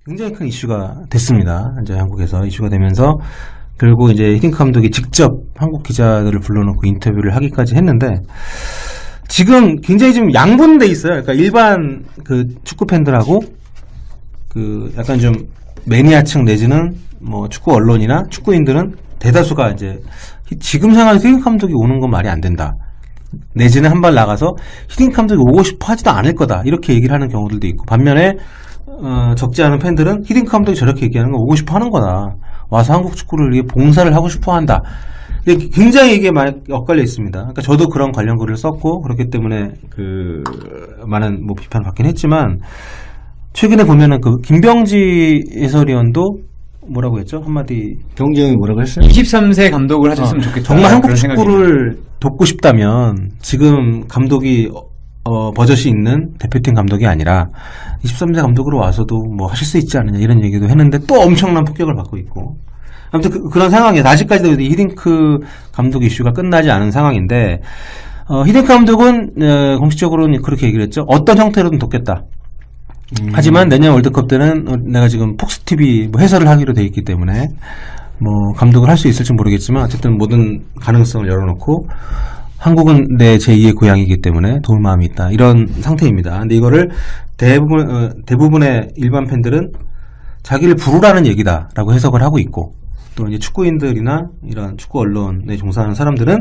굉장히 큰 이슈가 됐습니다. 이제 한국에서 이슈가 되면서 결국 이제 히딩크 감독이 직접 한국 기자들을 불러놓고 인터뷰를 하기까지 했는데 지금 굉장히 좀 양분돼 있어요. 그러니까 일반 그 축구 팬들하고 그 약간 좀 매니아층 내지는 뭐 축구 언론이나 축구인들은 대다수가 이제 지금 상황에서 히딩크 감독이 오는 건 말이 안 된다. 내지는 한 발 나가서 히딩크 감독이 오고 싶어 하지도 않을 거다. 이렇게 얘기를 하는 경우들도 있고 반면에 적지 않은 팬들은 히딩크 감독이 저렇게 얘기하는 건 오고 싶어 하는 거다. 와서 한국 축구를 위해 봉사를 하고 싶어 한다. 굉장히 이게 많이 엇갈려 있습니다. 그러니까 저도 그런 관련 글을 썼고 그렇기 때문에 그 많은 뭐 비판을 받긴 했지만 최근에 보면은 그 김병지 해설위원도 뭐라고 했죠? 한마디 경쟁이 뭐라고 했어요? 23세 감독을 하셨으면 좋겠다. 정말 한국 축구를 돕고 싶다면 지금 감독이 버젓이 있는 대표팀 감독이 아니라 23세 감독으로 와서도 뭐 하실 수 있지 않느냐 이런 얘기도 했는데 또 엄청난 폭격을 받고 있고 아무튼 그런 상황이에요. 아직까지도 히딩크 감독 이슈가 끝나지 않은 상황인데 히딩크 감독은 공식적으로는 그렇게 얘기를 했죠. 어떤 형태로든 돕겠다. 하지만 내년 월드컵 때는 내가 지금 폭스TV 뭐 해설을 하기로 돼 있기 때문에 뭐 감독을 할 수 있을지 모르겠지만 어쨌든 모든 가능성을 열어놓고 한국은 내 제2의 고향이기 때문에 도울 마음이 있다. 이런 상태입니다. 근데 이거를 대부분의 일반 팬들은 자기를 부르라는 얘기다라고 해석을 하고 있고 또 이제 축구인들이나 이런 축구 언론에 종사하는 사람들은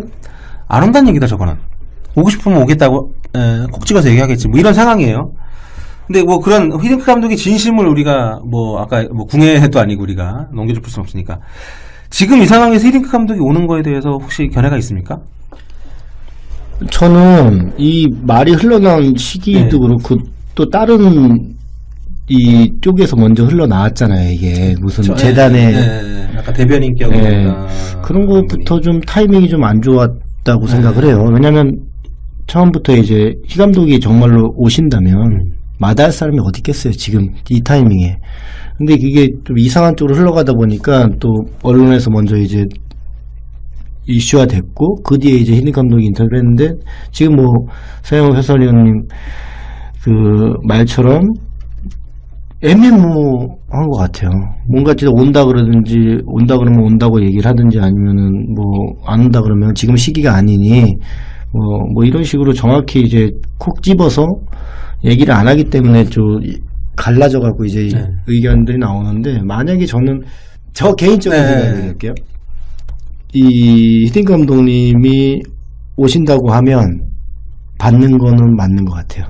안 온다는 얘기다 저거는. 오고 싶으면 오겠다고 콕 찍어서 얘기하겠지. 뭐 이런 상황이에요. 근데 뭐 그런 히딩크 감독의 진심을 우리가 뭐 아까 뭐 궁예도 아니고 우리가 넘겨줄 수는 없으니까 지금 이 상황에서 히딩크 감독이 오는 거에 대해서 혹시 견해가 있습니까? 저는 이 말이 흘러나온 시기도 그렇고 또 다른 이 쪽에서 먼저 흘러나왔잖아요. 이게 무슨 재단의 약간 대변인격 그런 것부터 좀 타이밍이 좀 안 좋았다고 생각을 해요. 왜냐하면 처음부터 이제 히 감독이 정말로 오신다면 마다할 사람이 어디 있겠어요. 지금 이 타이밍에. 근데 이게 좀 이상한 쪽으로 흘러가다 보니까 또 언론에서 먼저 이제 이슈화 됐고 그 뒤에 이제 히딩크 감독이 인터뷰를 했는데 지금 뭐 서영욱 해설위원님 그 말처럼 애매모호한 것 같아요. 뭔가 진짜 온다 그러든지 온다 그러면 온다고 얘기를 하든지 아니면은 뭐 안 온다 그러면 지금 시기가 아니니 뭐 이런 식으로 정확히 이제 콕 집어서 얘기를 안 하기 때문에 좀 갈라져 갖고 이제 의견들이 나오는데 만약에 저는 저 개인적인 생각을 할게요. 이 히딩크 감독님이 오신다고 하면 받는 거는 맞는 것 같아요.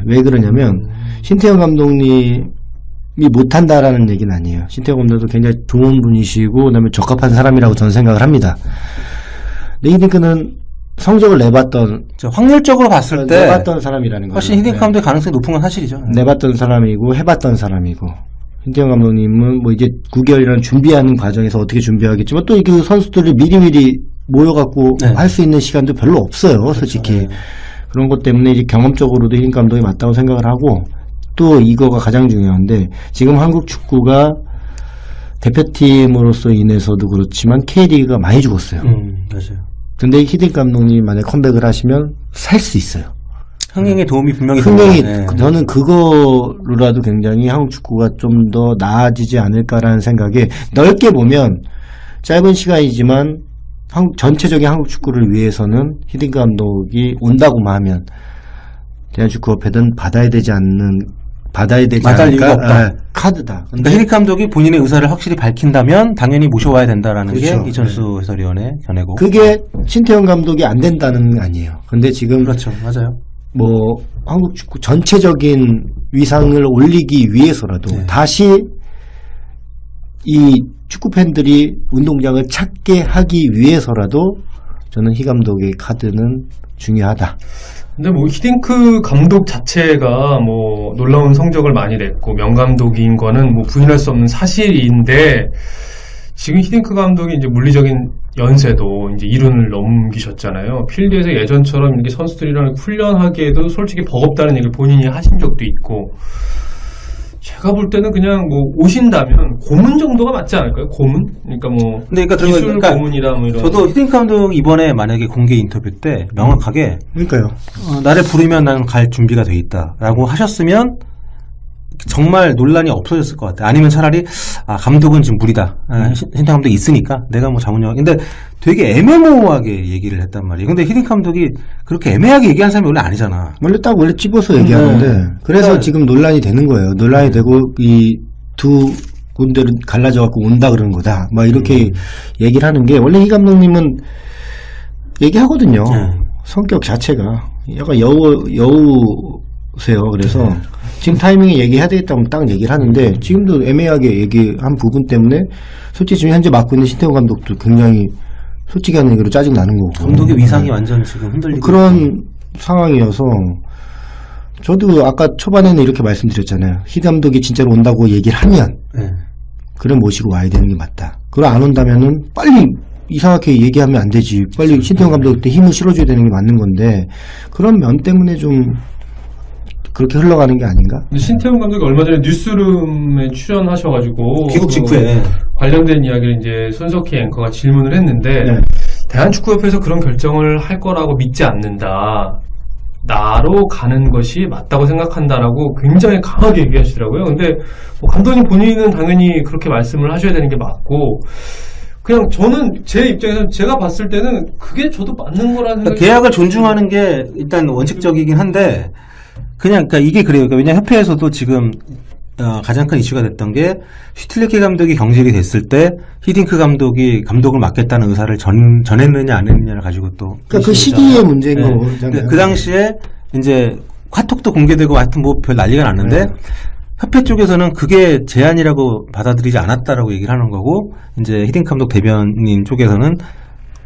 왜 그러냐면 신태용 감독님이 못한다라는 얘기는 아니에요. 신태용 감독도 굉장히 좋은 분이시고 그다음에 적합한 사람이라고 저는 생각을 합니다. 근데 히딩크는 성적을 내봤던 확률적으로 봤을 때 내봤던 사람이라는 거죠. 훨씬 히딩크 감독의 가능성이 높은 건 사실이죠. 내봤던 사람이고 해봤던 사람이고 신태용 감독님은 뭐 이제 9개월이라는 준비하는 과정에서 어떻게 준비하겠지만 또 이렇게 선수들을 미리미리 모여갖고 할 수 있는 시간도 별로 없어요. 그렇죠. 솔직히 그런 것 때문에 이제 경험적으로도 히딩크 감독이 맞다고 생각을 하고 또 이거가 가장 중요한데 지금 한국 축구가 대표팀으로서 인해서도 그렇지만 K리그가 많이 죽었어요. 맞아요. 근데 히딩크 감독님이 만약 컴백을 하시면 살 수 있어요. 흥행에 도움이 분명히 저는 그거로라도 굉장히 한국 축구가 좀 더 나아지지 않을까라는 생각에 넓게 보면 짧은 시간이지만 전체적인 한국 축구를 위해서는 히딩크 감독이 온다고만 하면 대한축구협회든 받아야 되지 않을까 카드다. 그러니까 히딩크 감독이 본인의 의사를 확실히 밝힌다면 당연히 모셔와야 된다라는 그렇죠. 게 이천수 해설위원의 견해고 그게 신태용 감독이 안 된다는 건 아니에요. 근데 지금 그렇죠, 맞아요. 뭐 한국 축구 전체적인 위상을 올리기 위해서라도 다시 이 축구 팬들이 운동장을 찾게 하기 위해서라도 저는 히 감독의 카드는 중요하다. 근데 뭐 히딩크 감독 자체가 뭐 놀라운 성적을 많이 냈고 명감독인 거는 뭐 부인할 수 없는 사실인데 지금 히딩크 감독이 이제 물리적인 연세도 이제 이른을 넘기셨잖아요. 필드에서 예전처럼 이렇게 선수들이랑 훈련하기에도 솔직히 버겁다는 얘기를 본인이 하신 적도 있고 제가 볼 때는 그냥 뭐 오신다면 고문 정도가 맞지 않을까요? 고문? 그러니까 뭐 기술 고문이다 뭐 이런. 저도 히딩크 감독 이번에 만약에 공개 인터뷰 때 명확하게 그러니까요. 나를 부르면 나는 갈 준비가 돼 있다라고 하셨으면 정말 논란이 없어졌을 것 같아. 아니면 차라리 감독은 지금 무리다. 신태 감독이 있으니까 내가 뭐 자문력. 근데 되게 애매모호하게 얘기를 했단 말이에요. 근데 히딩크 감독이 그렇게 애매하게 얘기한 사람이 원래 아니잖아. 원래 찝어서 얘기하는데 그래서 그러니까 지금 논란이 되는 거예요. 논란이 되고 이 두 군데를 갈라져 갖고 온다 그러는 거다. 막 이렇게 얘기를 하는 게 원래 이 감독님은 얘기하거든요. 성격 자체가 약간 여우세요. 그래서 지금 타이밍에 얘기해야 되겠다고 딱 얘기를 하는데 지금도 애매하게 얘기한 부분 때문에 솔직히 지금 현재 맡고 있는 신태용 감독도 굉장히 솔직히 하는 얘기로 짜증 나는 거고 감독의 위상이 완전 지금 흔들리고 그런 있고. 상황이어서 저도 아까 초반에는 이렇게 말씀드렸잖아요. 히 감독이 진짜로 온다고 얘기를 하면 네. 그래 모시고 와야 되는 게 맞다. 그걸 안 온다면은 빨리 이상하게 얘기하면 안 되지. 빨리 신태용 감독한테 힘을 실어줘야 되는 게 맞는 건데 그런 면 때문에 좀 그렇게 흘러가는 게 아닌가? 근데 신태용 감독이 얼마 전에 뉴스룸에 출연하셔가지고 귀국 직후에 관련된 이야기를 이제 손석희 앵커가 질문을 했는데 네. 대한축구협회에서 그런 결정을 할 거라고 믿지 않는다. 나로 가는 것이 맞다고 생각한다라고 굉장히 강하게 얘기하시더라고요. 근데 뭐 감독님 본인은 당연히 그렇게 말씀을 하셔야 되는 게 맞고 그냥 저는 제 입장에서 제가 봤을 때는 그게 저도 맞는 거라는 생각이 계약을 존중하는 게 일단 원칙적이긴 한데 그러니까 이게 그래요. 그러니까 왜냐 협회에서도 지금 가장 큰 이슈가 됐던 게 슈틸리케 감독이 경질이 됐을 때 히딩크 감독이 감독을 맡겠다는 의사를 전했느냐 안 했느냐를 가지고 또 그러니까 그 시기의 문제인 거잖아요. 그 당시에 이제 카톡도 공개되고 하여튼 뭐 별 난리가 났는데 협회 쪽에서는 그게 제안이라고 받아들이지 않았다라고 얘기를 하는 거고 이제 히딩크 감독 대변인 쪽에서는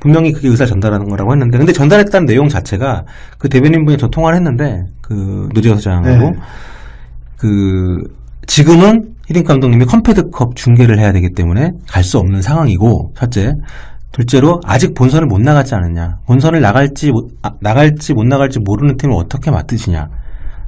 분명히 그게 의사를 전달하는 거라고 했는데 근데 전달했다는 내용 자체가 그 대변인분이 저 통화를 했는데 그 노재호 사장하고 지금은 히딩크 감독님이 컴패드컵 중계를 해야 되기 때문에 갈 수 없는 상황이고 첫째, 둘째로 아직 본선을 못 나갔지 않느냐. 본선을 나갈지 못 나갈지 모르는 팀을 어떻게 맡으시냐.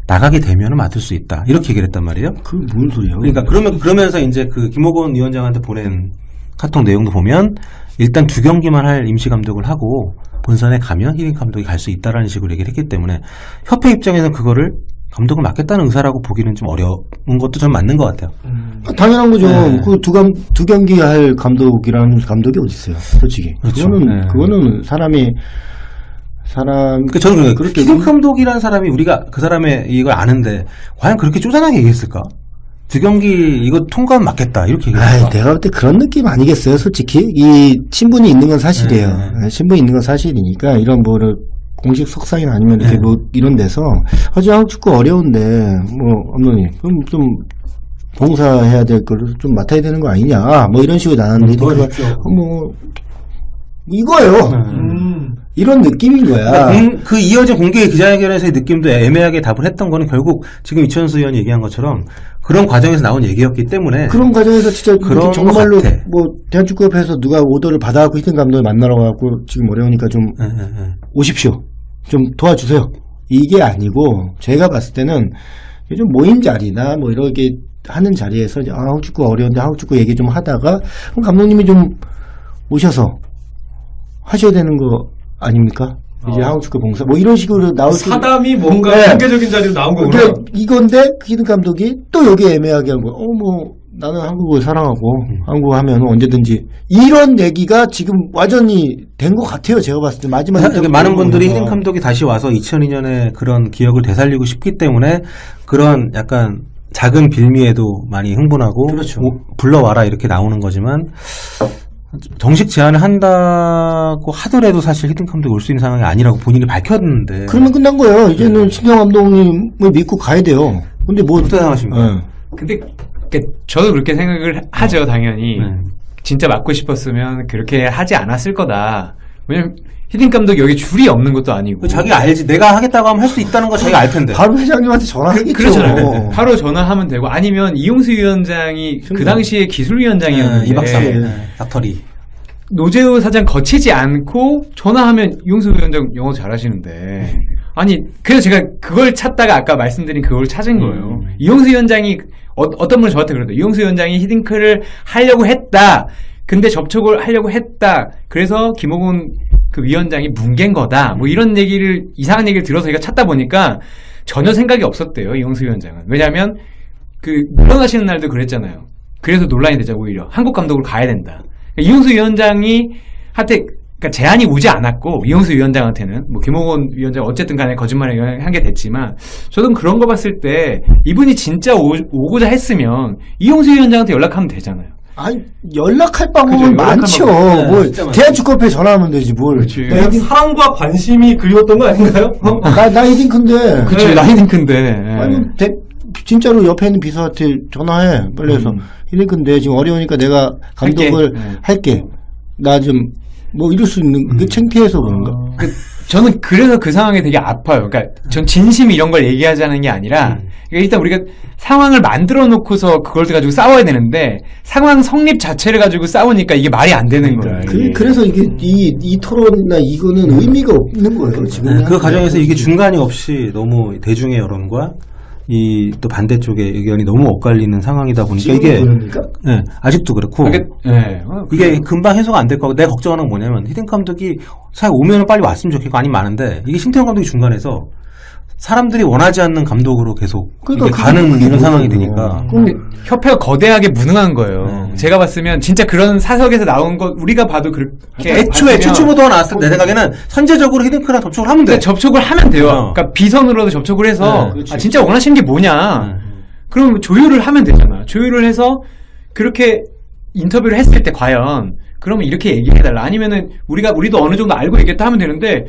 나가게 되면 맡을 수 있다. 이렇게 얘기를 했단 말이에요. 그 뭔 소리야? 그러니까 그러면서 이제 그 김호건 위원장한테 보낸 카톡 내용도 보면 일단 2경기만 할 임시 감독을 하고 본선에 가면 히딩크 감독이 갈 수 있다라는 식으로 얘기를 했기 때문에 협회 입장에서는 그거를 감독을 맡겠다는 의사라고 보기는 좀 어려운 것도 좀 맞는 것 같아요. 당연한 거죠. 네. 그 두 경기 할 감독이라는 감독이 어디 있어요? 솔직히. 그렇죠. 그거는 사람이 그러니까 저는 그렇게 히딩크 감독이라는 사람이 우리가 그 사람의 이걸 아는데 과연 그렇게 쪼잔하게 얘기했을까? 2경기 이거 통과하면 맞겠다 이렇게 얘기했을까? 내가 볼 때 그런 느낌 아니겠어요? 솔직히 이 친분이 있는 건 사실이에요. 네. 친분이 있는 건 사실이니까 이런 뭐를 공식 석상이나 아니면 이렇게 뭐 이런 데서 한국 축구 어려운데 뭐 감독님 그럼 좀 봉사해야 될 걸 좀 맡아야 되는 거 아니냐 뭐 이런 식으로 나왔는데 뭐 이거예요. 이런 느낌인 거야. 그러니까 그 이어진 공개 기자회견에서의 느낌도 애매하게 답을 했던 거는 결국 지금 이천수 의원이 얘기한 것처럼 그런 과정에서 나온 얘기였기 때문에 그런 과정에서 진짜 그런 정말로 것 같아. 뭐 대한축구협회에서 누가 오더를 받아갖고 히딩크 감독을 만나러 가고 지금 어려우니까 좀 오십시오. 좀 도와주세요. 이게 아니고 제가 봤을 때는 좀 모임 자리나 뭐 이렇게 하는 자리에서 이제 한국 축구 어려운데 한국 축구 얘기 좀 하다가 그럼 감독님이 좀 오셔서 하셔야 되는 거 아닙니까? 이제 한국 축구 봉사 뭐 이런 식으로 나올 사담이 뭔가 네. 공개적인 자리로 나온 거구나. 그러니까 이건데 히딩크 감독이 또 여기 애매하게 한 거. 뭐 나는 한국을 사랑하고 한국 하면 언제든지 이런 얘기가 지금 완전히 된 것 같아요. 제가 봤을 때 마지막 많은 분들이 히딩크 감독이 다시 와서 2002년에 그런 기억을 되살리고 싶기 때문에 그런 약간 작은 빌미에도 많이 흥분하고 그렇죠. 불러와라 이렇게 나오는 거지만 정식 제안을 한다고 하더라도 사실 히딩크 감독이 올 수 있는 상황이 아니라고 본인이 밝혔는데 그러면 끝난 거예요. 이제는 신태용 감독님을 믿고 가야 돼요. 근데 뭐 어떻게 생각하십니까? 근데 저도 그렇게 생각을 하죠, 당연히. 진짜 맡고 싶었으면 그렇게 하지 않았을 거다. 왜냐면 히딩크 감독이 여기 줄이 없는 것도 아니고. 자기가 알지. 내가 하겠다고 하면 할 수 있다는 거 자기가 알 텐데. 바로 회장님한테 전화하겠죠. 그렇잖아요. 바로 전화하면 되고 아니면 이용수 위원장이 그 당시에 기술위원장이었는데 이박삼 닥터리. 노재호 사장 거치지 않고 전화하면 이용수 위원장 영어 잘하시는데 아니 그래서 제가 그걸 찾다가 아까 말씀드린 그걸 찾은 거예요. 이용수 위원장이 어떤 분은 저한테 그러더라고요. 이용수 위원장이 히딩크를 하려고 했다. 근데 접촉을 하려고 했다. 그래서 김호곤 그 위원장이 뭉갠 거다. 뭐 이런 이상한 얘기를 들어서 제가 찾다 보니까 전혀 생각이 없었대요. 이용수 위원장은. 왜냐하면 물러나시는 날도 그랬잖아요. 그래서 논란이 되자 오히려 한국 감독으로 가야 된다. 그러니까 이용수 위원장이 그러니까 제안이 오지 않았고 이용수 위원장한테는 뭐 김홍원 위원장 어쨌든 간에 거짓말을 한 게 됐지만 저는 그런 거 봤을 때 이분이 진짜 오고자 했으면 이용수 위원장한테 연락하면 되잖아요. 아니 연락할 방법은 많죠. 뭘 대한축구협회에 전화하면 되지 뭘. 그냥 사랑과 관심이 그리웠던 거 아닌가요? 나 히딩크인데. 그치 나 히딩크인데. 아니 진짜로 옆에 있는 비서한테 전화해 빨리 해서 히딩크인데 지금 어려우니까 내가 감독을 할게. 나 좀 뭐 이럴 수 있는 그게 창피해서 그런가? 저는 그래서 그 상황이 되게 아파요. 그러니까 전 진심이 이런 걸 얘기하자는 게 아니라 그러니까 일단 우리가 상황을 만들어 놓고서 그걸 가지고 싸워야 되는데 상황 성립 자체를 가지고 싸우니까 이게 말이 안 되는 거예요. 그래서 이게 이 토론이나 이거는 의미가 없는 거예요. 지금 그 과정에서 이게 중간이 없이 너무 대중의 여론과 이 또 반대쪽의 의견이 너무 엇갈리는 상황이다 보니까 이게 네, 아직도 그렇고 이게 금방 해소가 안 될 거고 내가 걱정하는 건 뭐냐면 히딩크 감독이 사실 오면은 빨리 왔으면 좋겠고 아니면 많은데 이게 신태용 감독이 중간에서 사람들이 원하지 않는 감독으로 계속 이게 가는 이런 상황이 되니까 협회가 거대하게 무능한 거예요. 제가 봤으면 진짜 그런 사석에서 나온 거 우리가 봐도 그렇게 애초에 최초 보도가 나왔을 때 내 생각에는 선제적으로 히딩크랑 접촉을 하면 돼. 접촉을 하면 돼요. 그러니까 비선으로도 접촉을 해서 진짜 원하시는 게 뭐냐. 그럼 조율을 하면 되잖아. 조율을 해서 그렇게 인터뷰를 했을 때 과연 그러면 이렇게 얘기해달라. 아니면은 우리도 어느 정도 알고 있겠다 하면 되는데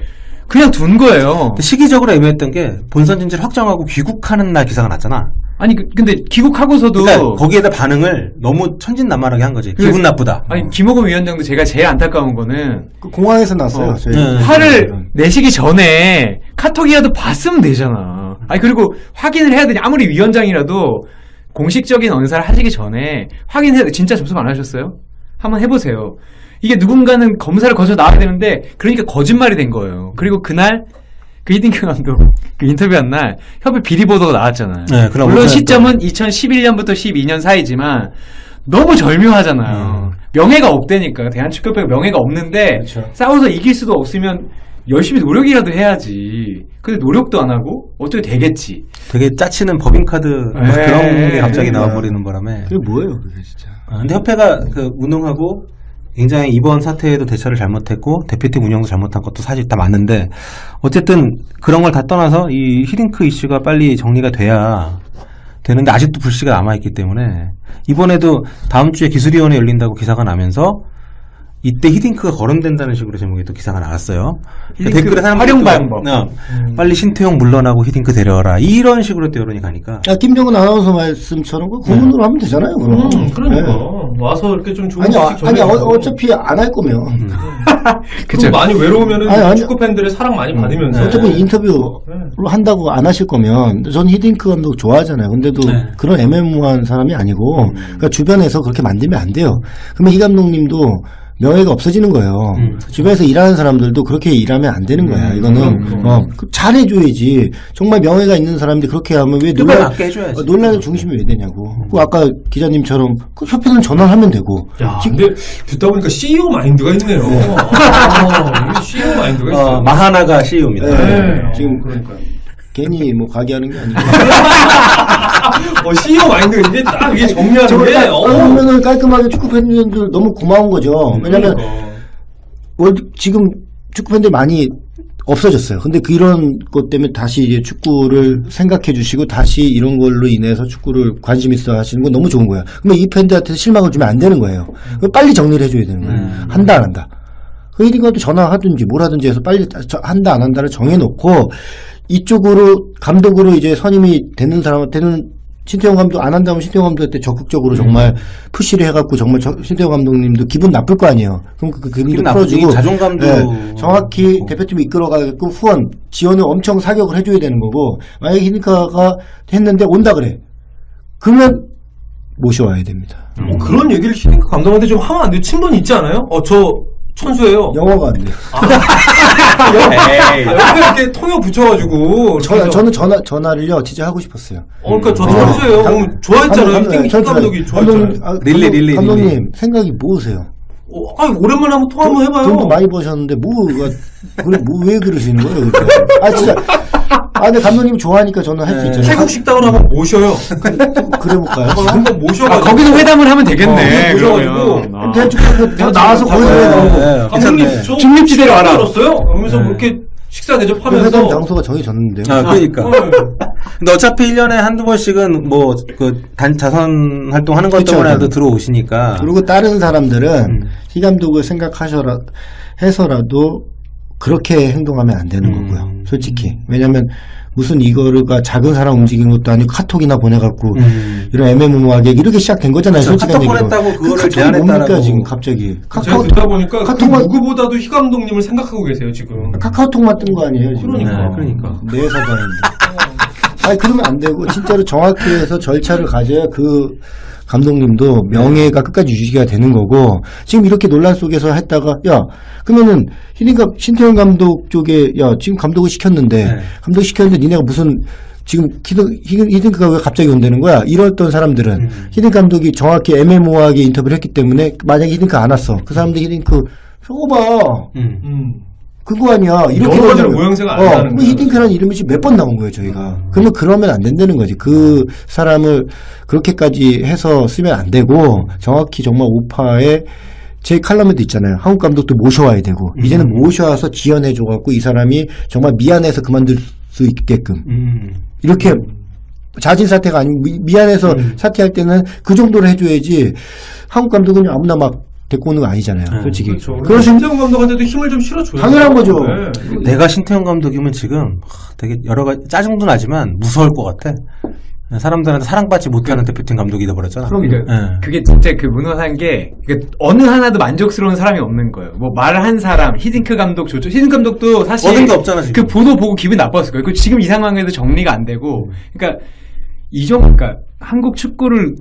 그냥 둔 거예요. 시기적으로 애매했던 게 본선 진지를 확정하고 귀국하는 날 기사가 났잖아. 아니 근데 귀국하고서도 그러니까 거기에다 반응을 너무 천진난만하게 한 거지. 기분 나쁘다. 아니 김호금 위원장도 제가 제일 안타까운 거는 공항에서 났어요. 화를 내시기 전에 카톡이라도 봤으면 되잖아. 아니 그리고 확인을 해야 되냐. 아무리 위원장이라도 공식적인 언사를 하시기 전에 확인해야 돼. 진짜 접속 안 하셨어요? 한번 해보세요. 이게 누군가는 검사를 거쳐 나와야 되는데 그러니까 거짓말이 된 거예요. 그리고 그날 그 히딩크 감독 그 인터뷰한 날 협회 비리 보도가 나왔잖아요. 네, 물론 시점은 2011년부터 12년 사이지만 너무 절묘하잖아요. 명예가 없다니까. 대한축구협회가 명예가 없는데 그렇죠. 싸워서 이길 수도 없으면 열심히 노력이라도 해야지. 근데 노력도 안 하고 어떻게 되겠지. 되게 짜치는 법인카드 그런 게 갑자기 나와버리는 바람에. 그게 뭐예요, 그게 진짜. 근데 협회가 그 운영하고 굉장히 이번 사태에도 대처를 잘못했고 대표팀 운영도 잘못한 것도 사실 다 맞는데 어쨌든 그런 걸 다 떠나서 이 히딩크 이슈가 빨리 정리가 돼야 되는데 아직도 불씨가 남아있기 때문에 이번에도 다음 주에 기술위원회 열린다고 기사가 나면서 이때 히딩크가 거론된다는 식으로 제목이 또 기사가 나왔어요. 댓글에 활용 방법. 빨리 신태용 물러나고 히딩크 데려와라. 이런 식으로 또 여론이 가니까. 김정은 아나운서 말씀처럼 고문으로 하면 되잖아요. 그럼. 그러니까 와서 이렇게 좀 좋은 아니 어차피 안 할 거면. 그쵸. 많이 외로우면은 축구 팬들의 사랑 많이 받으면서. 어차피 인터뷰로 한다고 안 하실 거면 전 히딩크 감독 좋아하잖아요. 근데도 그런 애매모호한 사람이 아니고 그러니까 주변에서 그렇게 만들면 안 돼요. 그러면 이 감독님도 명예가 없어지는 거예요. 주변에서 일하는 사람들도 그렇게 일하면 안 되는 거야. 이거는 잘해줘야지. 정말 명예가 있는 사람들이 그렇게 하면 왜 논란의 중심이 왜 되냐고. 그 아까 기자님처럼 그 협회는 전화를 하면 되고. 야, 근데 듣다 보니까 CEO 마인드가 있네요. CEO 마인드가 있어요. 마하나가 CEO입니다. 지금 그러니까. 괜히 뭐 가게하는 게 아니고. CEO 마인드가 이제 딱 이게 정리하는 게. 그러면은 깔끔하게 축구 팬들 너무 고마운 거죠. 왜냐면 지금 축구 팬들 많이 없어졌어요. 근데 이런 것 때문에 다시 이제 축구를 생각해 주시고 다시 이런 걸로 인해서 축구를 관심 있어 하시는 건 너무 좋은 거예요. 그러면 이 팬들한테 실망을 주면 안 되는 거예요. 빨리 정리를 해줘야 되는 거예요. 한다 안 한다. 그 히딩크도 전화하든지 뭘 하든지 해서 빨리 한다 안 한다를 정해놓고 이쪽으로 감독으로 이제 선임이 되는 사람한테는 신태용 감독 안 한다면 신태용 감독한테 적극적으로 정말 푸시를 해갖고 정말 신태용 감독님도 기분 나쁠 거 아니에요. 그럼 그 기분도 풀어주고 자존감도 정확히 대표팀 이끌어가게끔 후원 지원을 엄청 사격을 해줘야 되는 거고 만약에 히딩크가 했는데 온다 그래. 그러면 모셔와야 됩니다. 그런 얘기를 히딩크 감독한테 좀 하면 안 돼요? 친분 있지 않아요? 저 천수예요. 영어가 안 돼요. 옆에 이렇게 통역 붙여가지고. 저는 전화를요, 진짜 하고 싶었어요. 그러니까 저 천수예요. 좋아했잖아요. 히딩크 감독이 좋아했잖아요. 감독님, 생각이 뭐으세요? 오랜만에 한번 통화 한번 해봐요. 돈도 많이 버셨는데 왜 그러시는 거예요? 그렇게? 진짜. 근데 감독님 좋아하니까 저는 할 수 있잖아요. 태국 식당을 한번 모셔요. 그래볼까요? 한번 모셔가지고. 거기서 회담을 하면 되겠네. 모셔가지고. 내가 나와서 거기서 감독님, 저 중립지대로 와라. 알았어요? 그러면서 그렇게 식사 회담 대접하면서. 장소가 정해졌는데요. 그러니까. 근데 어차피 1년에 한두 번씩은 뭐, 자선 활동 하는 것 그쵸, 때문에라도 들어오시니까. 그리고 다른 사람들은 희 감독을 해서라도 그렇게 행동하면 안 되는 거고요. 솔직히. 왜냐면 무슨 이거가 작은 사람 움직이는 것도 아니고 카톡이나 보내갖고 이런 애매모호하게 이렇게 시작된 거잖아요. 그렇죠. 솔직한 카톡 얘기로. 보냈다고 그거를 카톡이 제안했다라고. 뭡니까 지금 갑자기. 제가 듣다 보니까 카톡만- 그 누구보다도 희 감독님을 생각하고 계세요, 지금. 카카오톡만 뜬 거 아니에요 지금. 그러니까. 내 사장인데. 그러면 안 되고 진짜로 정확히 해서 절차를 가져야 그 감독님도 명예가 끝까지 유지가 되는 거고, 지금 이렇게 논란 속에서 했다가 그러면은 신태용 감독 쪽에 지금 감독을 시켰는데 감독 시켰는데 니네가 무슨 지금 히딩크가 왜 갑자기 온다는 거야? 이랬던 사람들은 히딩크 감독이 정확히 애매모호하게 인터뷰를 했기 때문에 만약에 히딩크 안 왔어, 그 사람들 히딩크 써봐 그거 아니야. 이렇게 여러 가지로 되면, 모양새가 안 나는 거야. 히딩크라는 이름이 지금 몇 번 나온 거예요, 저희가. 그러면 안 된다는 거지. 그 사람을 그렇게까지 해서 쓰면 안 되고, 정확히 정말 오파에, 제 칼럼에도 있잖아요. 한국 감독도 모셔와야 되고, 이제는 모셔와서 지원해줘갖고 이 사람이 정말 미안해서 그만둘 수 있게끔. 이렇게 자진 사퇴가 아니고 미안해서 사퇴할 때는 그 정도로 해줘야지, 한국 감독은 아무나 막 데리고 오는 거 아니잖아요, 솔직히. 그렇죠. 그래서 신태용 감독한테도 힘을 좀 실어줘요. 당연한 거죠. 내가 신태용 감독이면 지금 되게 여러 가지 짜증도 나지만 무서울 것 같아. 사람들한테 사랑받지 못하는 대표팀 감독이 돼버렸잖아. 그러니까 그게 진짜 그 문화산 게 어느 하나도 만족스러운 사람이 없는 거예요. 뭐 말을 한 사람, 히딩크 감독 좋죠. 히딩크 감독도 사실 얻은 게 없잖아, 지금. 그 보도 보고 기분 나빴을 거예요. 그 지금 이 상황에도 정리가 안 되고, 그러니까 그러니까 한국 축구를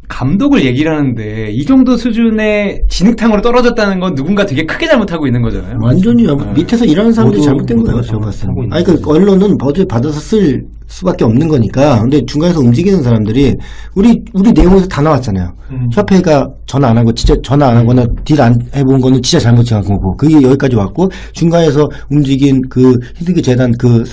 감독을 얘기를 하는데 이 정도 수준의 진흙탕으로 떨어졌다는 건 누군가 되게 크게 잘못하고 있는 거잖아요. 완전히 밑에서 일하는 사람들이 잘못된 거예요, 제가 봤을 때. 그 언론은 버젓 받아서 쓸 수밖에 없는 거니까. 근데 중간에서 움직이는 사람들이 우리 내용에서 다 나왔잖아요. 협회가 전화 안 한 거, 진짜 전화 안 한 거나 딜 안 해본 거는 진짜 잘못한 거고, 그게 여기까지 왔고, 중간에서 움직인 그 히딩크 재단 그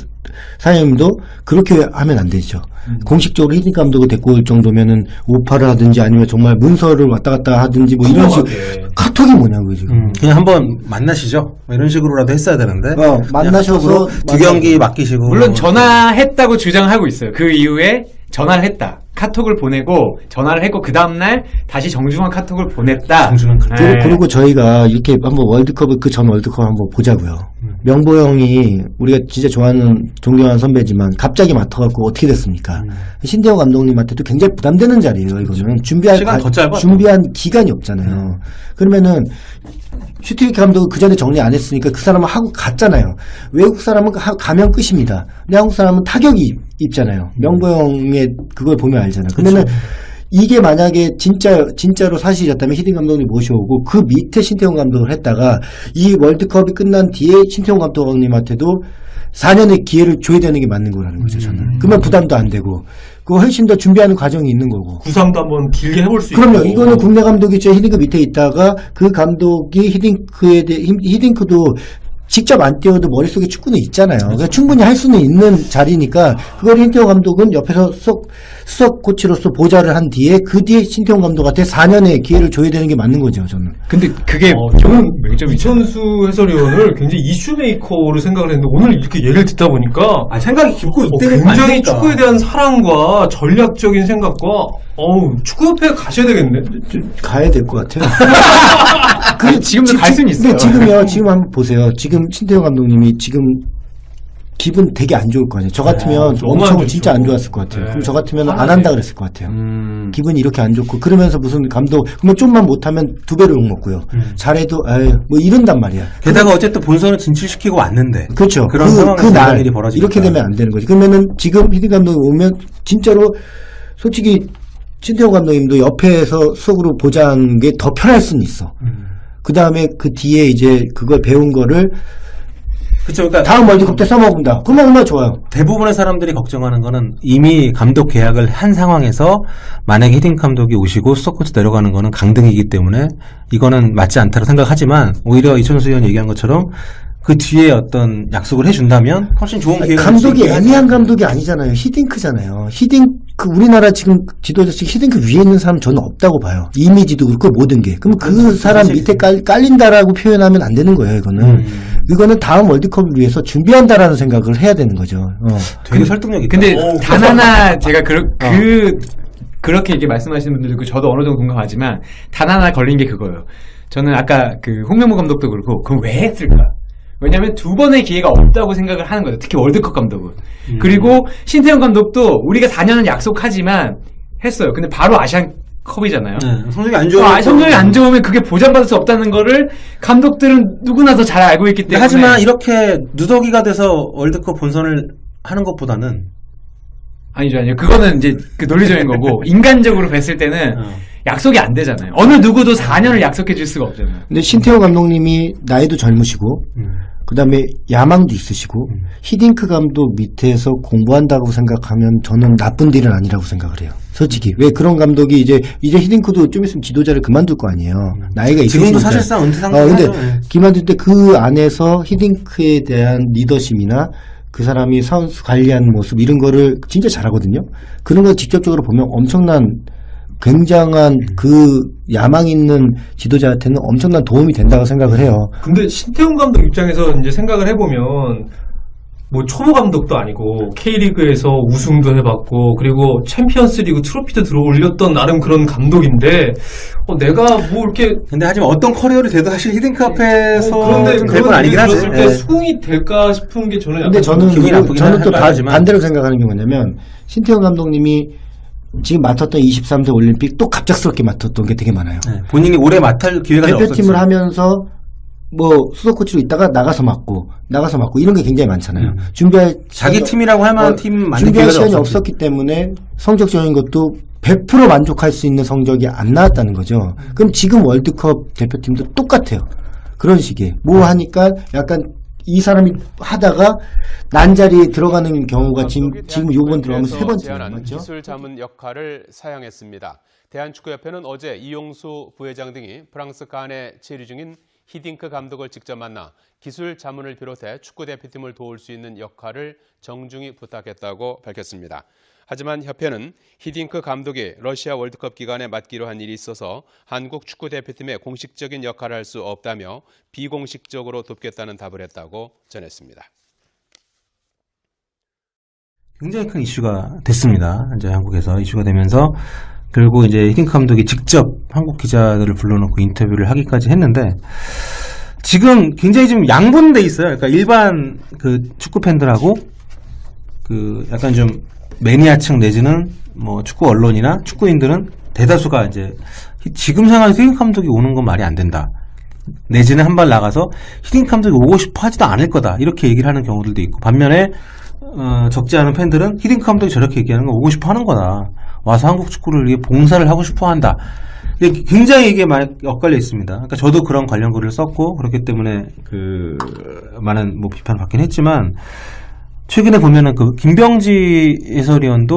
사장님도 그렇게 하면 안 되죠. 공식적으로 히딩크 감독을 데리고 올 정도면은 오파를 하든지 아니면 정말 문서를 왔다 갔다 하든지 뭐 이런 식으로. 카톡이 뭐냐고요, 지금. 그냥 한번 만나시죠. 뭐 이런 식으로라도 했어야 되는데. 만나셔서 두 경기 맡기시고. 물론 전화했다고 주장하고 있어요. 그 이후에 전화를 했다. 카톡을 보내고 전화를 했고 그 다음날 다시 정중한 카톡을 보냈다. 정중한 카톡. 그리고 저희가 이렇게 한번 월드컵을 그 전 월드컵 한번 보자고요. 명보 형이 우리가 진짜 좋아하는 존경하는 선배지만 갑자기 맡아갖고 어떻게 됐습니까? 신태용 감독님한테도 굉장히 부담되는 자리예요. 이거는 시간 더 짧아. 준비한 기간이 없잖아요. 그러면은 슈티리케 감독은 그 전에 정리 안 했으니까 그 사람은 하고 갔잖아요. 외국 사람은 가면 끝입니다. 근데 한국 사람은 타격이 입잖아요. 명보 형의 그걸 보면 알잖아요. 그러면은 이게 만약에 진짜로 사실이었다면 히딩 감독님 모셔오고 그 밑에 신태용 감독을 했다가 이 월드컵이 끝난 뒤에 신태용 감독님한테도 4년의 기회를 줘야 되는 게 맞는 거라는 거죠, 저는. 그러면 부담도 안 되고, 그 훨씬 더 준비하는 과정이 있는 거고. 구상도 한번 길게 해볼 수 있고. 그럼요. 이거는 국내 감독이 히딩크 밑에 있다가 그 감독이 히딩크도 직접 안 뛰어도 머릿속에 축구는 있잖아요. 그러니까 충분히 할 수는 있는 자리니까 그걸 신태용 감독은 옆에서 수석 코치로서 보좌를 한 뒤에 그 뒤에 신태용 감독한테 4년의 기회를 줘야 되는 게 맞는 거죠, 저는. 근데 그게 저는 맹점이죠. 이천수 해설위원을 굉장히 이슈메이커로 생각을 했는데 오늘 이렇게 얘기를 듣다 보니까 생각이 깊고 이때는 굉장히 축구에 대한 사랑과 전략적인 생각과 축구협회에 가셔야 되겠네. 가야 될 것 같아요. 지금도 갈 수는 있어요. 근데 지금 한번 보세요. 지금 신태용 감독님이 지금 기분 되게 안 좋을 거 아니에요. 저 같으면 엄청 진짜 안 좋았을 것 같아요. 그럼 저 같으면 안 한다 그랬을 것 같아요. 기분이 이렇게 안 좋고 그러면서 무슨 감독 그러면 좀만 못하면 2배로 욕먹고요. 잘해도 뭐 이런단 말이야. 게다가 어쨌든 본선을 진출시키고 왔는데. 그렇죠. 그런 상황에서 그날 일이 벌어지니까. 이렇게 되면 안 되는 거지. 그러면은 지금 히딩 감독이 오면 진짜로 솔직히 신태용 감독님도 옆에서 수석으로 보자는 게 더 편할 수는 있어. 그 다음에 그 뒤에 이제 그걸 배운 거를 그쵸. 그러니까 다음 월드컵 때 써먹는다. 그러면 얼마나 좋아요. 대부분의 사람들이 걱정하는 거는 이미 감독 계약을 한 상황에서 만약에 히딩크 감독이 오시고 수석코치 내려가는 거는 강등이기 때문에 이거는 맞지 않다고 생각하지만 오히려 이천수 의원이 얘기한 것처럼 그 뒤에 어떤 약속을 해준다면 훨씬 좋은 기회가 감독이 될 수 있긴 애매한 하죠. 감독이 아니잖아요. 히딩크잖아요. 히딩크 우리나라 지금 지도자 중에 히딩크 위에 있는 사람 저는 없다고 봐요. 이미지도 그렇고 모든 게. 그럼 그 사람 사실- 밑에 깔린다라고 표현하면 안 되는 거예요. 이거는. 이거는 다음 월드컵을 위해서 준비한다라는 생각을 해야 되는 거죠. 되게 설득력 있다. 근데 단 하나 제가 그렇게 이렇게 말씀하시는 분들도 있고 저도 어느 정도 공감하지만 단 하나 걸린 게 그거예요. 저는 아까 그 홍명보 감독도 그렇고 그럼 왜 했을까? 왜냐면 두 번의 기회가 없다고 생각을 하는 거죠. 특히 월드컵 감독은. 그리고 신태용 감독도 우리가 4년은 약속하지만 했어요. 근데 바로 아시안컵이잖아요. 네, 성적이 안 좋으면 성적이 안 좋으면 그게 보장받을 수 없다는 거를 감독들은 누구나 더 잘 알고 있기 때문에. 하지만 이렇게 누더기가 돼서 월드컵 본선을 하는 것보다는 아니죠. 그거는 이제 그 논리적인 거고 인간적으로 뵀을 때는 약속이 안 되잖아요. 어느 누구도 4년을 약속해 줄 수가 없잖아요. 근데 신태용 감독님이 나이도 젊으시고 그 다음에 야망도 있으시고 히딩크 감독 밑에서 공부한다고 생각하면 저는 나쁜 딜은 아니라고 생각을 해요. 솔직히. 왜 그런 감독이 이제 히딩크도 좀 있으면 지도자를 그만둘 거 아니에요. 나이가 있으시니까. 지금도 사실상 은퇴 상태죠. 근데 그만둘 때 그 안에서 히딩크에 대한 리더십이나 그 사람이 선수 관리하는 모습 이런 거를 진짜 잘하거든요. 그런 걸 직접적으로 보면 엄청난 굉장한 그 야망 있는 지도자한테는 엄청난 도움이 된다고 생각을 해요. 근데 신태용 감독 입장에서 이제 생각을 해보면 뭐 초보 감독도 아니고 K리그에서 우승도 해봤고 그리고 챔피언스리그 트로피도 들어올렸던 나름 그런 감독인데 내가 뭐 이렇게 근데 하지만 어떤 커리어를 돼도 사실 히딩크 앞에서 그런데 될 건 그런 아니긴 얘기 하지. 들었을 때 예. 수긍이 될까 싶은 게 저는 근데 약간 저는 나쁘긴 저는 또 하지만. 반대로 생각하는 게 뭐냐면 신태용 감독님이 지금 맡았던 23세 올림픽 또 갑작스럽게 맡았던 게 되게 많아요. 네, 본인이 오래 맡을 기회가 잘 대표팀을 없었지. 하면서 뭐 수석 코치로 있다가 나가서 맡고 이런 게 굉장히 많잖아요. 준비할 자기 시간이- 팀이라고 할 만한 팀 만들 준비할 기회가 시간이 없었지. 없었기 때문에 성적적인 것도 100% 만족할 수 있는 성적이 안 나왔다는 거죠. 그럼 지금 월드컵 대표팀도 똑같아요. 그런 식의 뭐 하니까 약간 이 사람이 하다가 난자리에 들어가는 경우가 지금 요번 들어가면 세 번째 제안한 맞죠? 기술 자문 역할을 사양했습니다. 대한축구협회는 어제 이용수 부회장 등이 프랑스 칸에 체류 중인 히딩크 감독을 직접 만나 기술 자문을 비롯해 축구대표팀을 도울 수 있는 역할을 정중히 부탁했다고 밝혔습니다. 하지만 협회는 히딩크 감독이 러시아 월드컵 기간에 맡기로 한 일이 있어서 한국 축구대표팀의 공식적인 역할을 할 수 없다며 비공식적으로 돕겠다는 답을 했다고 전했습니다. 굉장히 큰 이슈가 됐습니다. 이제 한국에서 이슈가 되면서 결국 이제 히딩크 감독이 직접 한국 기자들을 불러놓고 인터뷰를 하기까지 했는데 지금 굉장히 좀 양분돼 있어요. 그러니까 일반 그 축구 팬들하고 그 약간 좀 매니아층 내지는 뭐 축구 언론이나 축구인들은 대다수가 이제 지금 상황에서 히딩크 감독이 오는 건 말이 안 된다. 내지는 한 발 나가서 히딩크 감독이 오고 싶어 하지도 않을 거다. 이렇게 얘기를 하는 경우들도 있고 반면에 적지 않은 팬들은 히딩크 감독이 저렇게 얘기하는 거 오고 싶어 하는 거다. 와서 한국 축구를 위해 봉사를 하고 싶어 한다. 굉장히 이게 많이 엇갈려 있습니다. 그러니까 저도 그런 관련 글을 썼고 그렇기 때문에 그 많은 뭐 비판을 받긴 했지만 최근에 보면은 그 김병지 해설위원도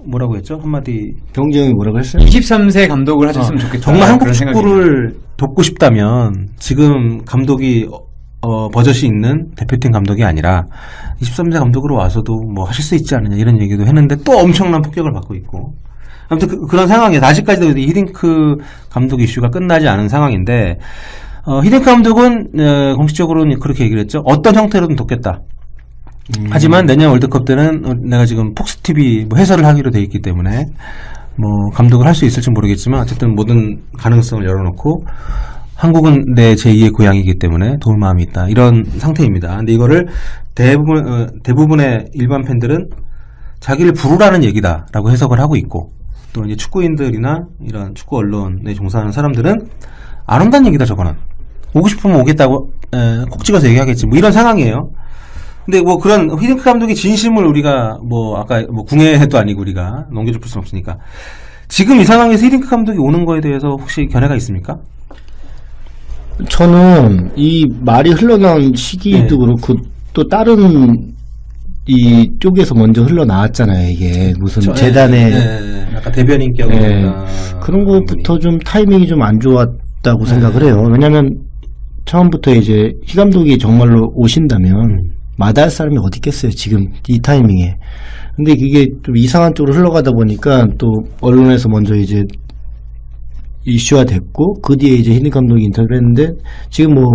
뭐라고 했죠? 한마디 병정이 뭐라고 했어요? 23세 감독을 하셨으면 좋겠다. 정말 한국 그런 생각이 축구를 돕고 싶다면 지금 감독이 버젓이 있는 대표팀 감독이 아니라 23세 감독으로 와서도 뭐 하실 수 있지 않느냐 이런 얘기도 했는데 또 엄청난 폭격을 받고 있고 아무튼 그런 상황이에요. 아직까지도 이 히딩크 감독 이슈가 끝나지 않은 상황인데 히딩크 감독은 공식적으로는 그렇게 얘기를 했죠. 어떤 형태로든 돕겠다. 하지만 내년 월드컵 때는 내가 지금 폭스TV 뭐 해설을 하기로 돼 있기 때문에 뭐 감독을 할 수 있을지 모르겠지만 어쨌든 모든 가능성을 열어놓고 한국은 내 제2의 고향이기 때문에 도울 마음이 있다. 이런 상태입니다. 근데 이거를 대부분의 일반 팬들은 자기를 부르라는 얘기다라고 해석을 하고 있고 또 이제 축구인들이나 이런 축구 언론에 종사하는 사람들은 안 온다는 얘기다 저거는. 오고 싶으면 오겠다고 콕 찍어서 얘기하겠지. 뭐 이런 상황이에요. 근데 뭐 그런 히딩크 감독의 진심을 우리가 뭐 아까 뭐 궁예도 아니고 우리가 넘겨줄 수는 없으니까 지금 이 상황에서 히딩크 감독이 오는 거에 대해서 혹시 견해가 있습니까? 저는 이 말이 흘러나온 시기도 네. 그렇고 또 다른 이 쪽에서 먼저 흘러나왔잖아요. 이게 무슨 재단의 약간 대변인 격이 그런 것부터 좀 타이밍이 좀 안 좋았다고 생각을 해요. 왜냐하면 처음부터 이제 희 감독이 정말로 오신다면 마다할 사람이 어디 있겠어요. 지금 이 타이밍에. 근데 그게 좀 이상한 쪽으로 흘러가다 보니까 또 언론에서 먼저 이제 이슈화 됐고 그 뒤에 이제 히딩크 감독이 인터뷰를 했는데 지금 뭐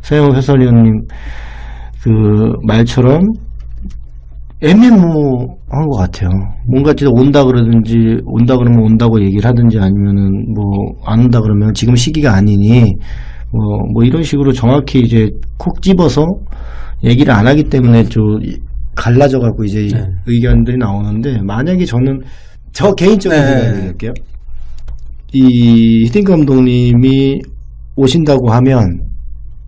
서영호 해설위원님 그 말처럼 애매모호한 것 같아요. 뭔가 진짜 온다 그러든지 온다 그러면 온다고 얘기를 하든지 아니면은 뭐 안 온다 그러면 지금 시기가 아니니 뭐 이런 식으로 정확히 이제 콕 집어서 얘기를 안 하기 때문에 좀 갈라져 갖고 이제 의견들이 나오는데 만약에 저는 저 개인적인 생각을 얘기할게요. 이 히딩크 감독님이 오신다고 하면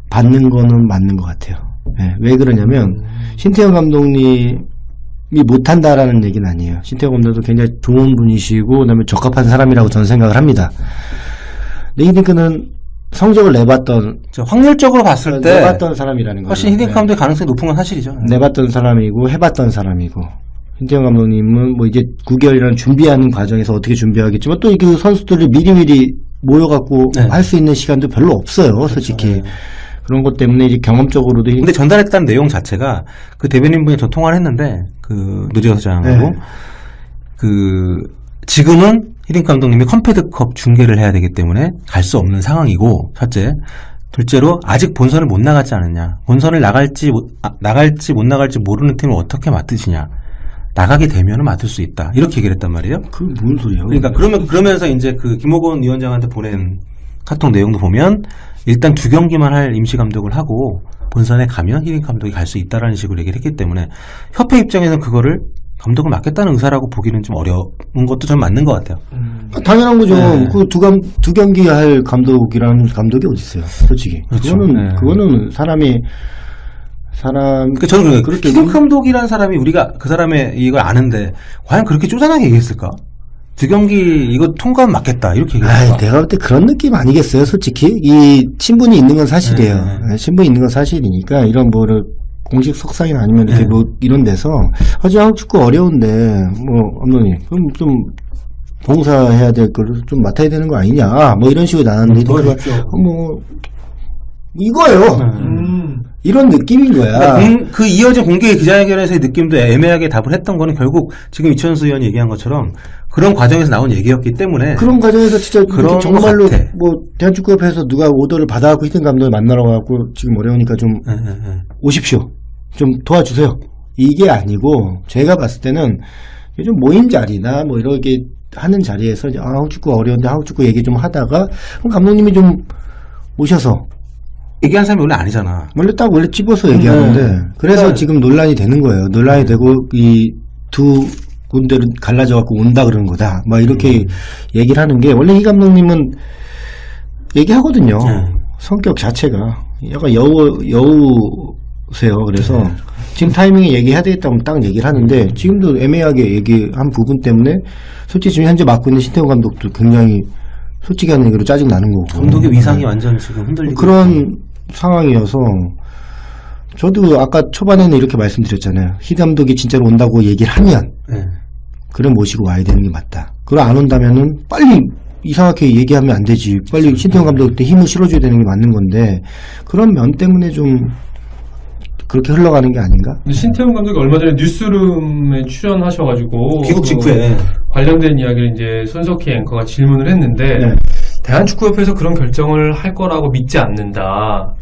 받는 거는 맞는 것 같아요. 네, 왜 그러냐면 신태용 감독님이 못한다라는 얘기는 아니에요. 신태용 감독도 굉장히 좋은 분이시고 그다음에 적합한 사람이라고 저는 생각을 합니다. 근데 히딩크는 성적을 내봤던 확률적으로 봤을 때 내봤던 사람이라는 거죠. 훨씬 히딩크 감독의 가능성이 높은 건 사실이죠. 내봤던 사람이고 해봤던 사람이고 신태용 감독님은 뭐 이제 9개월이라는 준비하는 과정에서 어떻게 준비하겠지만 또 그 선수들을 미리미리 모여갖고 할 수 있는 시간도 별로 없어요. 솔직히. 그렇죠. 그런 것 때문에 이제 경험적으로도. 근데 전달했다는 내용 자체가 그 대변인분이 저 통화를 했는데 그 노재호 사장하고 그 지금은 히딩크 감독님이 컴패드컵 중계를 해야 되기 때문에 갈 수 없는 상황이고 첫째. 둘째로 아직 본선을 못 나갔지 않느냐. 본선을 나갈지 못 나갈지 모르는 팀을 어떻게 맡으시냐. 나가게 되면은 맡을 수 있다. 이렇게 얘기를 했단 말이에요. 그게 뭔 소리예요? 그러니까 그러면서 이제 그 김호건 위원장한테 보낸 카톡 내용도 보면 일단 2경기만 할 임시 감독을 하고 본선에 가면 히딩크 감독이 갈 수 있다라는 식으로 얘기를 했기 때문에 협회 입장에서는 그거를 감독을 맡겠다는 의사라고 보기는 좀 어려운 것도 좀 맞는 것 같아요. 당연한 거죠. 그 두 경기 할 감독이라는 감독이 어디 있어요? 솔직히. 그렇죠. 그거는 사람이 그러니까 저는 그렇게 히딩크 감독이라는 사람이 우리가 그 사람의 이걸 아는데 과연 그렇게 쪼잔하게 얘기했을까? 2경기 이거 통과하면 맞겠다 이렇게 얘기했을까? 내가 볼 때 그런 느낌 아니겠어요? 솔직히 이 친분이 있는 건 사실이에요. 친분이 있는 건 사실이니까 이런 뭐를 공식 석상이나 아니면 이렇게 뭐 이런 데서 한국 축구 어려운데 뭐 감독님 그럼 좀 봉사해야 될 거를 좀 맡아야 되는 거 아니냐 뭐 이런 식으로 나왔는데 뭐 이거예요. 이런 느낌인 거야. 그 이어진 공개 기자회견에서의 느낌도 애매하게 답을 했던 거는 결국 지금 이천수 의원이 얘기한 것처럼 그런 과정에서 나온 얘기였기 때문에 그런 과정에서 진짜 그런 정말로 뭐 대한축구협회에서 누가 오더를 받아갖고 히딩크 감독을 만나러 가고 지금 어려우니까 좀 오십시오. 좀 도와주세요. 이게 아니고 제가 봤을 때는 좀 모임 자리나 뭐 이렇게 하는 자리에서 한국 축구 어려운데 한국 축구 얘기 좀 하다가 그럼 감독님이 좀 오셔서 얘기한 사람이 원래 아니잖아. 원래 집어서 얘기하는데 그래서 지금 논란이 되는 거예요. 논란이 되고 이 두 군데를 갈라져 갖고 온다 그러는 거다. 막 이렇게 얘기를 하는 게 원래 이 감독님은 얘기하거든요. 성격 자체가 약간 여우세요. 그래서 지금 타이밍에 얘기해야 되겠다고 딱 얘기를 하는데 지금도 애매하게 얘기한 부분 때문에 솔직히 지금 현재 맡고 있는 신태용 감독도 굉장히 솔직히 하는 얘기로 짜증 나는 거고. 감독의 위상이 완전 지금 흔들리고 그런 상황이어서 저도 아까 초반에는 이렇게 말씀드렸잖아요. 히 감독이 진짜로 온다고 얘기를 하면 그래 모시고 와야 되는 게 맞다. 그걸 안 온다면은 빨리 이상하게 얘기하면 안 되지. 빨리 신태용 감독한테 힘을 실어줘야 되는 게 맞는 건데 그런 면 때문에 좀 그렇게 흘러가는 게 아닌가? 신태용 감독이 얼마 전에 뉴스룸에 출연하셔가지고 귀국 직후에 관련된 이야기를 이제 손석희 앵커가 질문을 했는데 대한축구협회에서 그런 결정을 할 거라고 믿지 않는다.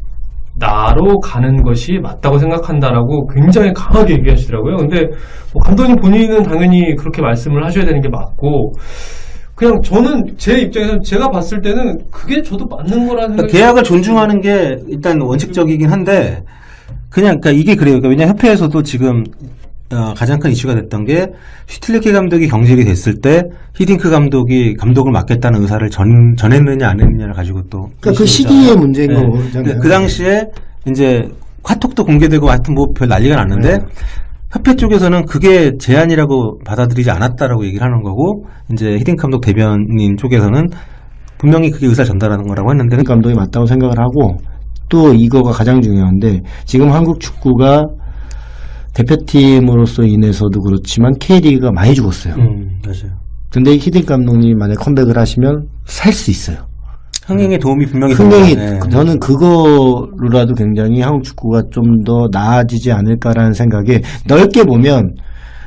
나로 가는 것이 맞다고 생각한다라고 굉장히 강하게 얘기하시더라고요. 근데 뭐 감독님 본인은 당연히 그렇게 말씀을 하셔야 되는 게 맞고 그냥 저는 제 입장에서 제가 봤을 때는 그게 저도 맞는 거라는 생각이 계약을 존중하는 게 일단 원칙적이긴 한데 그러니까 이게 그래요. 그러니까 왜냐면 협회에서도 지금 가장 큰 이슈가 됐던 게 슈틸리케 감독이 경질이 됐을 때 히딩크 감독이 감독을 맡겠다는 의사를 전했느냐 안 했느냐를 가지고 또 그러니까 그 시기의 문제인 거잖아요. 그 당시에 이제 카톡도 공개되고 하여튼 뭐 별 난리가 났는데 협회 쪽에서는 그게 제안이라고 받아들이지 않았다라고 얘기를 하는 거고 이제 히딩크 감독 대변인 쪽에서는 분명히 그게 의사를 전달하는 거라고 했는데 감독이 맞다고 생각을 하고 또 이거가 가장 중요한데 지금 한국 축구가 대표팀으로서 인해서도 그렇지만 K리그가 많이 죽었어요. 맞아요. 근데 히딩크 감독님이 만약 컴백을 하시면 살 수 있어요. 흥행에 도움이 분명히 분명히 됩니다. 네. 저는 그거로라도 굉장히 한국 축구가 좀 더 나아지지 않을까라는 생각에 넓게 보면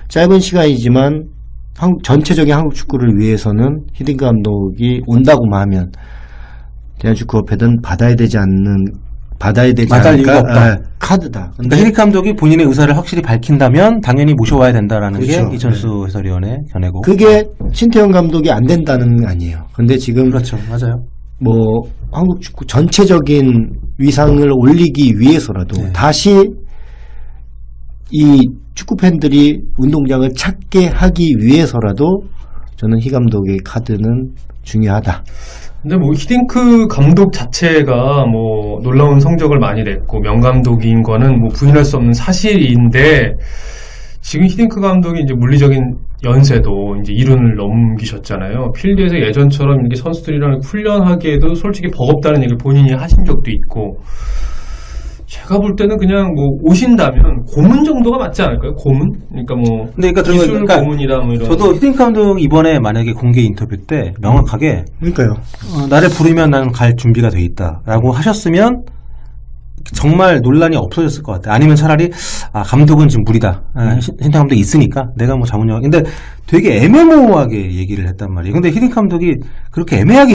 짧은 시간이지만 전체적인 한국 축구를 위해서는 히딩크 감독이 온다고만 하면 대한축구협회든 받아야 되지 마다할 이유가 없다. 아, 카드다. 그러니까 히딩크 감독이 본인의 의사를 확실히 밝힌다면 당연히 모셔와야 된다라는 그렇죠. 게 이천수 해설위원의 견해고. 그게 신태용 감독이 안 된다는 건 아니에요. 근데 지금 그렇죠, 맞아요. 뭐 한국 축구 전체적인 위상을 올리기 위해서라도 네. 다시 이 축구 팬들이 운동장을 찾게 하기 위해서라도 저는 히 감독의 카드는 중요하다. 근데 뭐 히딩크 감독 자체가 뭐 놀라운 성적을 많이 냈고 명감독인 거는 뭐 부인할 수 없는 사실인데 지금 히딩크 감독이 이제 물리적인 연세도 이제 이른을 넘기셨잖아요. 필드에서 예전처럼 이렇게 선수들이랑 훈련하기에도 솔직히 버겁다는 얘기를 본인이 하신 적도 있고 제가 볼 때는 그냥 뭐 오신다면 고문 정도가 맞지 않을까요? 고문? 그러니까 뭐 근데 기술 그러니까 고문이라 뭐 이런. 저도 히딩크 감독 이번에 만약에 공개 인터뷰 때 명확하게 그러니까요. 나를 부르면 나는 갈 준비가 돼 있다라고 하셨으면 정말 논란이 없어졌을 것 같아요. 아니면 차라리 감독은 지금 무리다. 히딩크 감독이 있으니까 내가 뭐 자문력. 근데 되게 애매모호하게 얘기를 했단 말이에요. 근데 히딩크 감독이 그렇게 애매하게